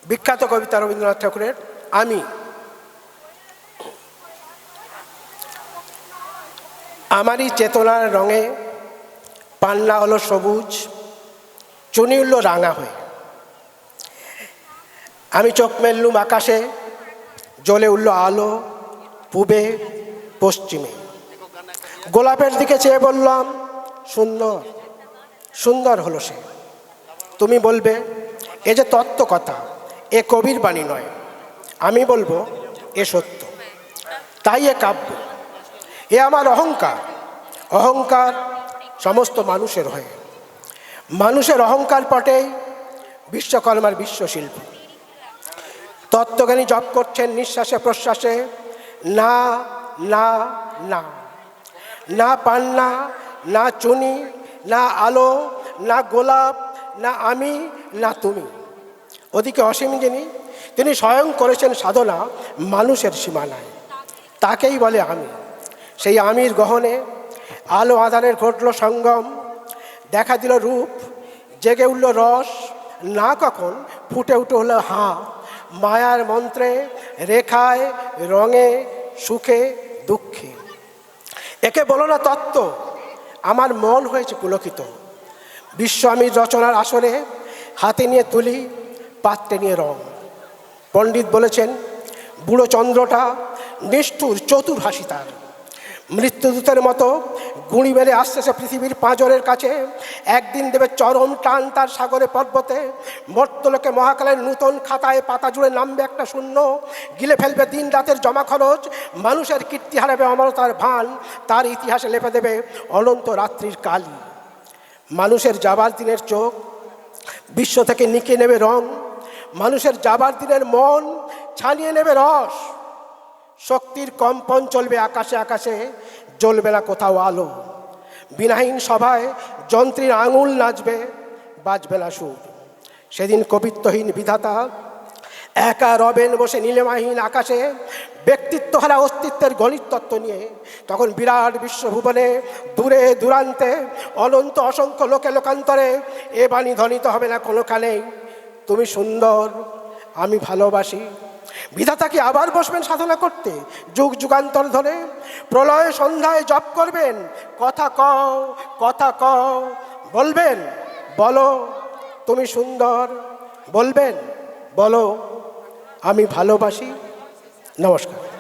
বিখ্যাত কবিতা রবীন্দ্রনাথ ঠাকুরের আমি। আমারই চেতনার রঙে পান্না হলো সবুজ, চুনি উঠল রাঙা হয়ে। আমি চোখ মেললুম আকাশে, জ্বলে উঠল আলো পূবে পশ্চিমে। গোলাপের দিকে চেয়ে বললাম সুন্দর, সুন্দর হলো সে। তুমি বলবে এ যে তত্ত্ব কথা, এ কবির বাণী নয়। আমি বলবো এ সত্য, তাই এ কাব্য। এ আমার অহংকার, অহংকার সমস্ত মানুষের হয়ে। মানুষের অহংকার পটেই বিশ্বকর্মার বিশ্বশিল্প। তত্ত্বজ্ঞানী জপ করছেন নিঃশ্বাসে প্রশ্বাসে, না না না, না পান্না, না চুনি, না আলো, না গোলাপ, না আমি, না তুমি। ওদিকে অসীম যিনি, তিনি স্বয়ং করেছেন সাধনা মানুষের সীমানায়, তাকেই বলে আমি। সেই আমির গহনে আলো আধারের ঘটল সঙ্গম, দেখা দিল রূপ, জেগে উঠল রস, না কখন ফুটে উঠে হলো হাঁ। মায়ার মন্ত্রে, রেখায়, রঙে, সুখে, দুঃখে। একে বলো না তত্ত্ব, আমার মন হয়েছে পুলকিত। বিশ্ব আমির রচনার আসরে হাতে নিয়ে তুলি, পাত্রে নিয়ে রং। পণ্ডিত বলেছেন বুড়ো চন্দ্রটা নিষ্ঠুর চতুর হাসি তার। মৃত্যুদূতের মতো গুঁড়ি মেরে আসতেছে পৃথিবীর পাঁজরের কাছে। একদিন দেবে চরম টান তার সাগরে পর্বতে। মর্তলোকে মহাকালের নূতন খাতায় পাতা জুড়ে নামবে একটা শূন্য। গিলে ফেলবে দিন রাতের জমা খরচ, মানুষের কীর্তি হারাবে অমরতার ভান। তার ইতিহাসে লেপে দেবে অনন্ত রাত্রির কালি। মানুষের যাবার দিনের চোখ বিশ্ব থেকে নিকে নেবে রং। মানুষের যাবার দিনের মন ছানিয়ে নেবে রস। শক্তির কম্পন চলবে আকাশে আকাশে, জ্বলবে না কোথাও আলো। বিনাহীন সভায় যন্ত্রীর আঙুল নাচবে, বাজবে না সুর। সেদিন কবিত্বহীন বিধাতা একা রবেন বসে নীলিমাহীন আকাশে, ব্যক্তিত্বহারা অস্তিত্বের গণিত তত্ত্ব নিয়ে। তখন বিরাট বিশ্বভুবনে দূরে দূরান্তে অনন্ত অসংখ্য লোকে লোকান্তরে এ বাণী ধ্বনিত হবে না কোনো কানেই, তুমি সুন্দর, আমি ভালোবাসি। বিধাতা কি আবার বসবেন সাধনা করতে যুগ যুগান্তর ধরে? প্রলয় সন্ধ্যায় জপ করবেন, কথা কও, কথা কও। বলবেন বলো তুমি সুন্দর, বলবেন বলো আমি ভালোবাসি। নমস্কার।